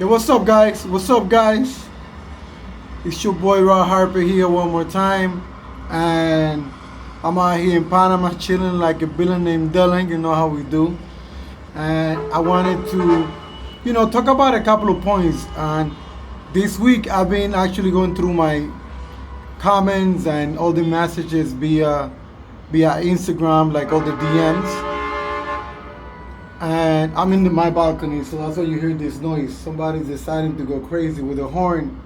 Yo, what's up, guys? What's up, guys? It's your boy Harper here one more time, and I'm out here in Panama chilling like a villain named Dylan. You know how we do. And I wanted to, talk about a couple of points. And this week I've been actually going through my comments and all the messages via Instagram, like all the DMs. And I'm in my balcony, so that's why you hear this noise. Somebody's deciding to go crazy with a horn.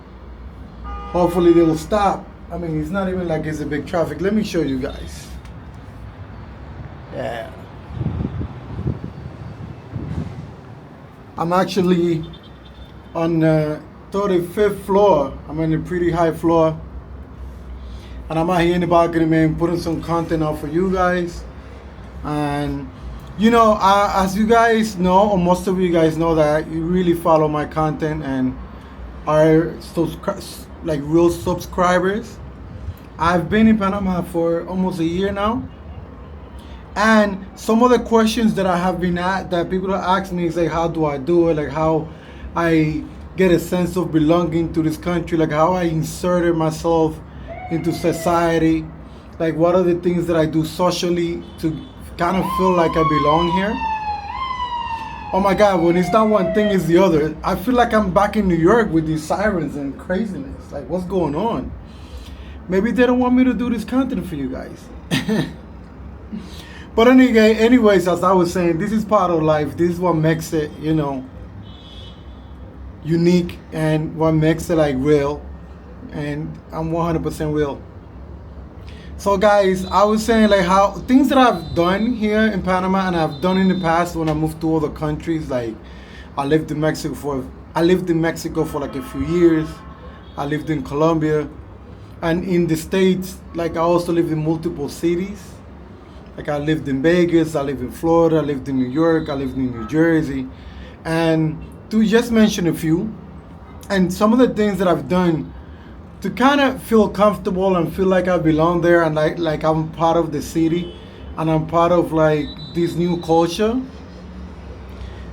Hopefully they will stop. I mean, it's not even like it's a big traffic. Let me show you guys. Yeah. I'm actually on the 35th floor. I'm on a pretty high floor. And I'm out here in the balcony, man, putting some content out for you guys. And as you guys know, or most of you guys know, that you really follow my content and are like real subscribers. I've been in Panama for almost a year now, and some of the questions that I have been at, that people have asked me, is like, how do I do it? Like, how I get a sense of belonging to this country, like how I inserted myself into society, like what are the things that I do socially to kind of feel like I belong here. Oh my God, when it's not one thing, it's the other. I feel like I'm back in New York with these sirens and craziness. Like, what's going on? Maybe they don't want me to do this content for you guys. But anyways, as I was saying, this is part of life. This is what makes it, unique, and what makes it like real. And I'm 100% real. So guys, I was saying like how things that I've done here in Panama and I've done in the past when I moved to other countries. Like I lived in Mexico for like a few years. I lived in Colombia, and in the States, like I also lived in multiple cities. Like I lived in Vegas, I lived in Florida, I lived in New York, I lived in New Jersey. And to just mention a few, and some of the things that I've done to kind of feel comfortable and feel like I belong there, and like I'm part of the city and I'm part of like this new culture.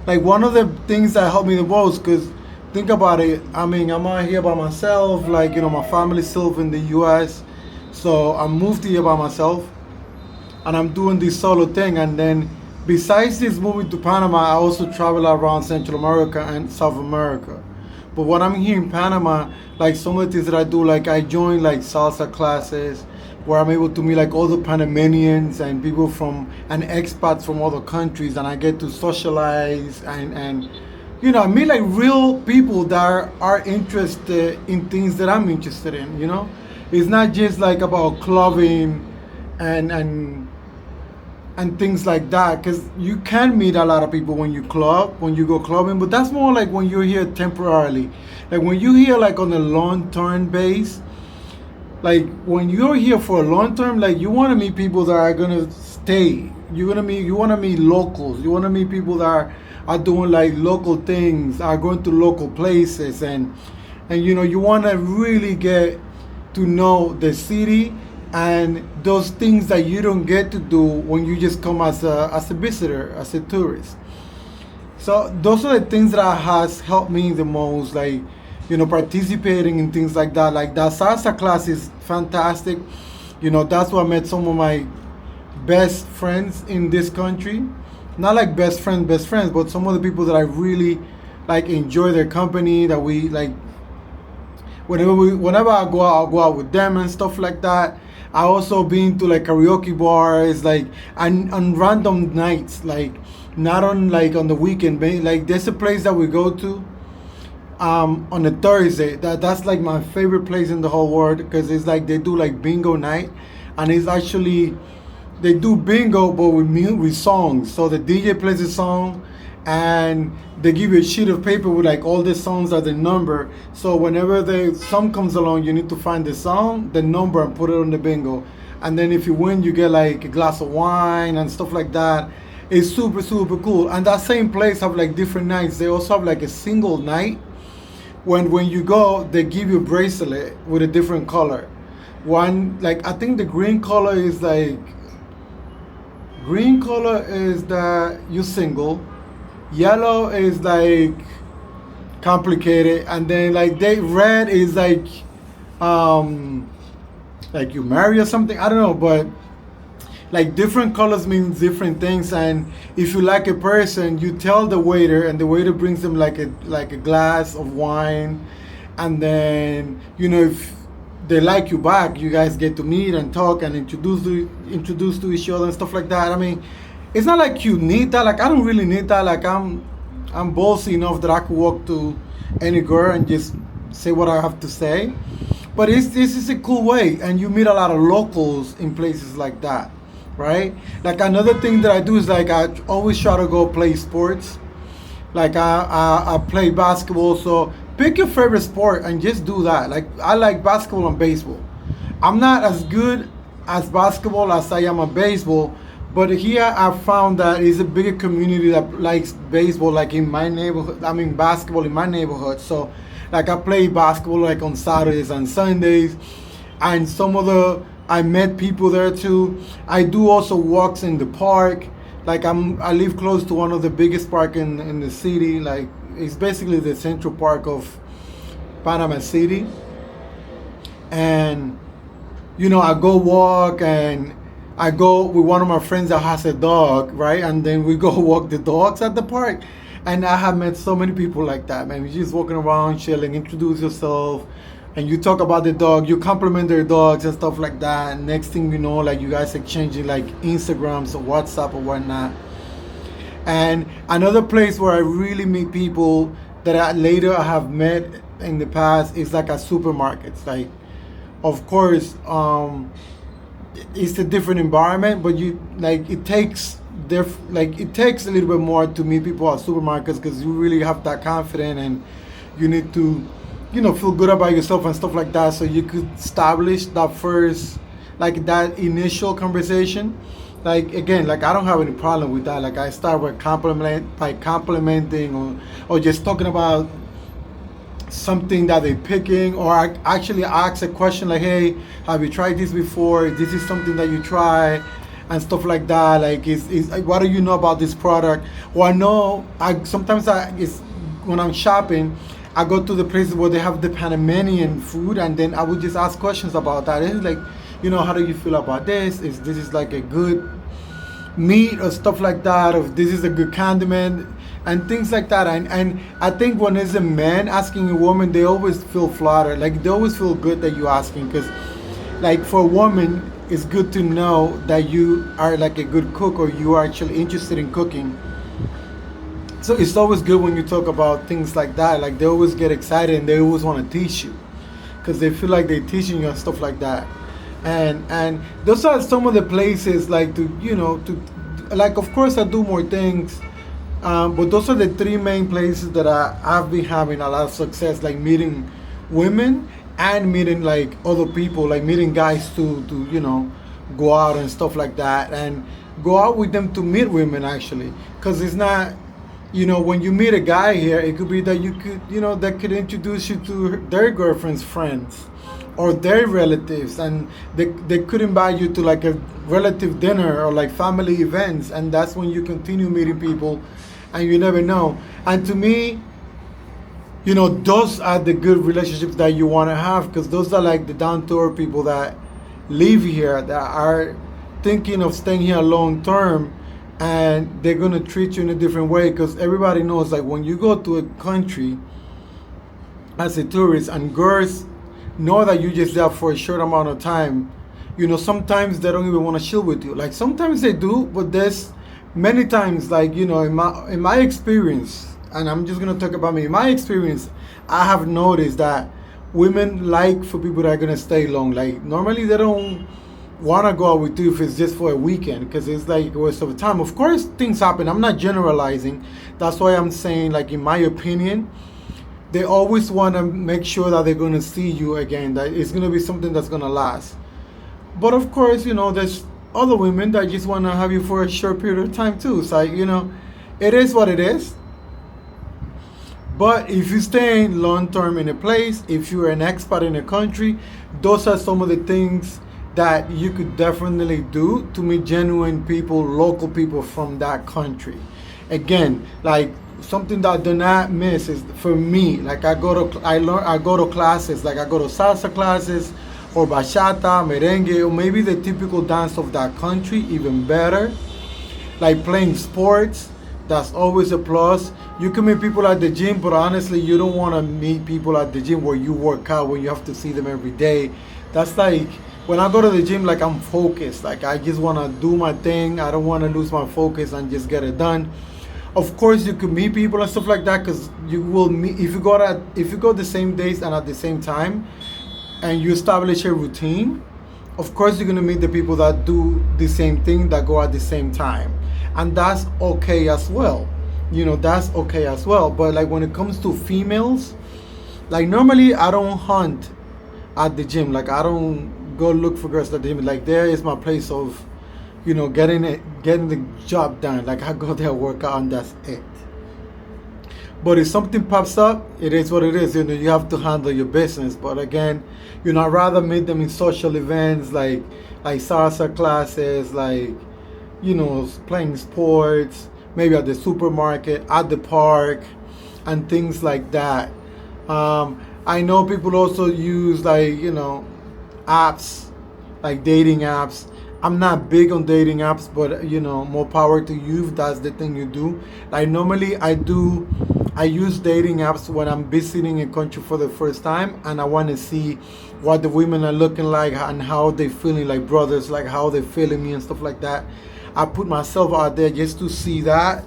Like one of the things that helped me the most, because think about it, I mean, I'm out here by myself, like, my family's still in the US. So I moved here by myself and I'm doing this solo thing. And then besides this moving to Panama, I also travel around Central America and South America. But when I'm here in Panama, like some of the things that I do, like I join like salsa classes where I'm able to meet like all the Panamanians and people and expats from other countries, and I get to socialize and I meet like real people that are interested in things that I'm interested in, It's not just like about clubbing and things like that, because you can meet a lot of people when you go clubbing, but that's more like when you're here temporarily. Like when you're here like on a long-term base, like when you're here for a long term, like you want to meet people that are gonna stay. You want to meet locals. You want to meet people that are doing like local things, are going to local places, and you want to really get to know the city and those things that you don't get to do when you just come as a visitor, as a tourist. So those are the things that has helped me the most, like participating in things like that. Like that salsa class is fantastic. That's where I met some of my best friends in this country. Not like best friends, but some of the people that I really like enjoy their company, that we like whenever I go out, I'll go out with them and stuff like that. I also been to like karaoke bars, like on random nights, like not on the weekend. Like there's a place that we go to on a Thursday. That's like my favorite place in the whole world, because it's like they do like bingo night, and it's actually they do bingo but with songs. So the DJ plays a song, and they give you a sheet of paper with like all the songs at the number. So whenever the song comes along, you need to find the song, the number, and put it on the bingo. And then if you win, you get like a glass of wine and stuff like that. It's super, super cool. And that same place have like different nights. They also have like a single night. When you go, they give you a bracelet with a different color. One, like I think the green color is that you're single. Yellow is like complicated. And then like red is like you marry or something. I don't know, but like different colors mean different things. And if you like a person, you tell the waiter, and the waiter brings them like a glass of wine. And then if they like you back, you guys get to meet and talk and introduce to each other and stuff like that. I mean, it's not like you need that. Like, I don't really need that. Like, I'm ballsy enough that I could walk to any girl and just say what I have to say. But this is a cool way, and you meet a lot of locals in places like that, right? Like, another thing that I do is like I always try to go play sports. Like I play basketball, so pick your favorite sport and just do that. Like, I like basketball and baseball. I'm not as good as basketball as I am at baseball, but here I found that it's a bigger community that likes baseball, like in my neighborhood. I mean, basketball in my neighborhood. So, like, I play basketball like on Saturdays and Sundays, and I met people there too. I do also walks in the park. Like, I live close to one of the biggest park in the city. Like, it's basically the central park of Panama City. And I go walk, and I go with one of my friends that has a dog, right? And then we go walk the dogs at the park. And I have met so many people like that, man. You're just walking around, chilling, introduce yourself, and you talk about the dog, you compliment their dogs and stuff like that. And next thing you know, like, you guys exchanging like Instagrams or WhatsApp or whatnot. And another place where I really meet people that I have met in the past is like at supermarkets. Like, of course, it's a different environment, but it takes a little bit more to meet people at supermarkets, because you really have that confidence, and you need to feel good about yourself and stuff like that, so you could establish that first, like, that initial conversation. Like, again, like, I don't have any problem with that. Like, I start with complimenting, or just talking about something that they're picking, or I actually ask a question like, hey, have you tried this before? This is something that you try, and stuff like that. Like, what do you know about this product? Or I know, sometimes when I'm shopping, I go to the places where they have the Panamanian food, and then I would just ask questions about that. It's like, how do you feel about this? Is this like a good meat or stuff like that? Or this is a good condiment and things like that. And I think when it's a man asking a woman, they always feel flattered. Like, they always feel good that you're asking, because, like, for a woman, it's good to know that you are like a good cook, or you are actually interested in cooking. So it's always good when you talk about things like that. Like, they always get excited, and they always want to teach you, because they feel like they're teaching you and stuff like that. And those are some of the places, like, like, of course I do more things, but those are the three main places that I've been having a lot of success, like meeting women and meeting like other people, like meeting guys to go out and stuff like that, and go out with them to meet women, actually, because it's not, when you meet a guy here, it could be that you could, that could introduce you to their girlfriend's friends or their relatives, and they could invite you to like a relative dinner or like family events, and that's when you continue meeting people, and you never know. And to me, those are the good relationships that you want to have, because those are like the down-to-earth people that live here, that are thinking of staying here long term, and they're going to treat you in a different way, because everybody knows, like, when you go to a country as a tourist, and girls know that you're just there for a short amount of time, sometimes they don't even want to chill with you. Like, sometimes they do, but there's many times, like, in my experience, and I'm just going to talk about me, in my experience, I have noticed that women like for people that are going to stay long. Like, normally they don't want to go out with you if it's just for a weekend, because it's like a waste of time. Of course, things happen. I'm not generalizing. That's why I'm saying, like, in my opinion, they always want to make sure that they're going to see you again, that it's going to be something that's going to last. But of course, there's other women that just want to have you for a short period of time too. So, it is what it is. But if you stay long term in a place, if you're an expat in a country, those are some of the things that you could definitely do to meet genuine people, local people from that country. Again, like something that I do not miss is for me. Like I go to classes. Like I go to salsa classes, or bachata, merengue, or maybe the typical dance of that country. Even better. Like playing sports, that's always a plus. You can meet people at the gym, but honestly, you don't want to meet people at the gym where you work out, where you have to see them every day. That's like when I go to the gym, like I'm focused. Like I just want to do my thing. I don't want to lose my focus and just get it done. Of course, you can meet people and stuff like that, because you will meet if you go the same days and at the same time, and you establish a routine. Of course, you're gonna meet the people that do the same thing, that go at the same time, and that's okay as well. That's okay as well. But like when it comes to females, like normally I don't hunt at the gym. Like I don't go look for girls at the gym. Like there is my place of, getting the job done. Like I go there, work out, and that's it. But if something pops up, it is what it is. You have to handle your business. But again, I'd rather meet them in social events like salsa classes, like playing sports, maybe at the supermarket, at the park, and things like that. I know people also use apps, like dating apps. I'm not big on dating apps, but more power to you if that's the thing you do. Like normally I use dating apps when I'm visiting a country for the first time, and I want to see what the women are looking like and how they feeling, like brothers, like how they feeling me and stuff like that. I put myself out there just to see that.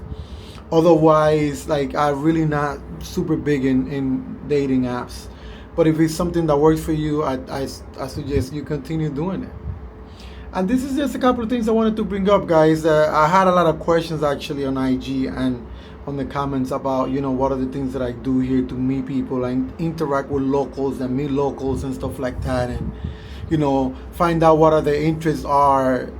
Otherwise, like I'm really not super big in dating apps. But if it's something that works for you, I suggest you continue doing it. And this is just a couple of things I wanted to bring up, guys. I had a lot of questions actually on IG and on the comments about, what are the things that I do here to meet people and interact with locals and meet locals and stuff like that, and, find out what are their interests are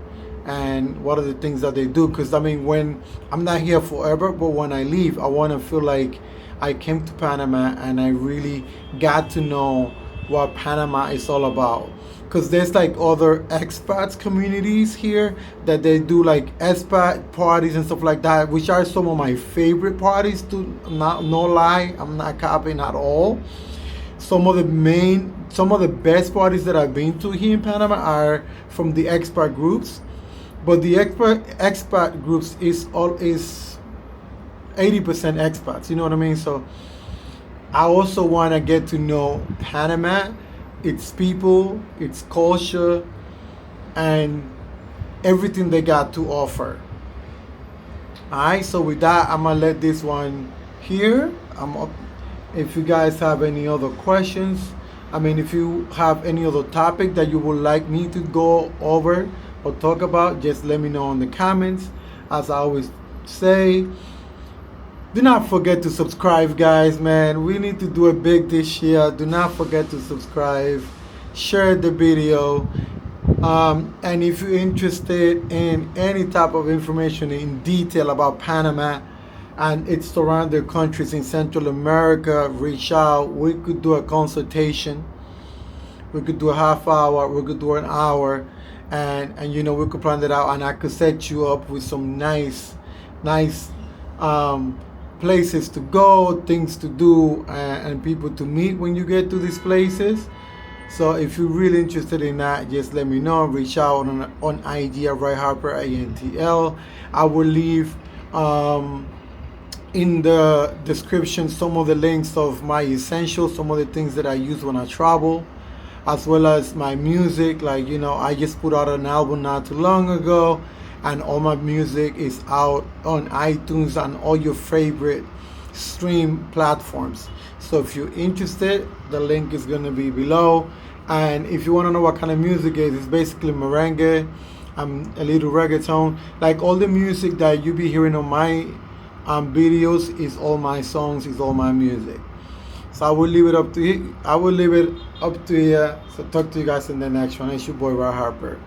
and what are the things that they do. Because, when I'm not here forever, but when I leave, I want to feel like I came to Panama and I really got to know what Panama is all about. Because there's like other expats communities here that they do like expat parties and stuff like that, which are some of my favorite parties. To no lie, I'm not copying at all. Some of the best parties that I've been to here in Panama are from the expat groups, but the expat groups is 80% expats. You know what I mean? So I also want to get to know Panama, its people, its culture, and everything they got to offer. Alright, so with that, I'm gonna let this one here. If you guys have any other questions, if you have any other topic that you would like me to go over or talk about, just let me know in the comments. As I always say, do not forget to subscribe, guys, man. We need to do it big this year. Do not forget to subscribe, share the video, and if you're interested in any type of information in detail about Panama and its surrounding countries in Central America, reach out. We could do a consultation. We could do a half hour. We could do an hour, and we could plan it out, and I could set you up with some nice places to go, things to do, and people to meet when you get to these places. So if you're really interested in that, just let me know. Reach out on IG at rayharperintl. I will leave in the description some of the links of my essentials, some of the things that I use when I travel, as well as my music. Like, I just put out an album not too long ago, and all my music is out on iTunes and all your favorite stream platforms. So if you're interested, the link is going to be below. And if you want to know what kind of music it is, it's basically merengue, a little reggaeton. Like all the music that you be hearing on my videos is all my songs, is all my music. So I will leave it up to you. So talk to you guys in the next one. It's your boy Ray Harper.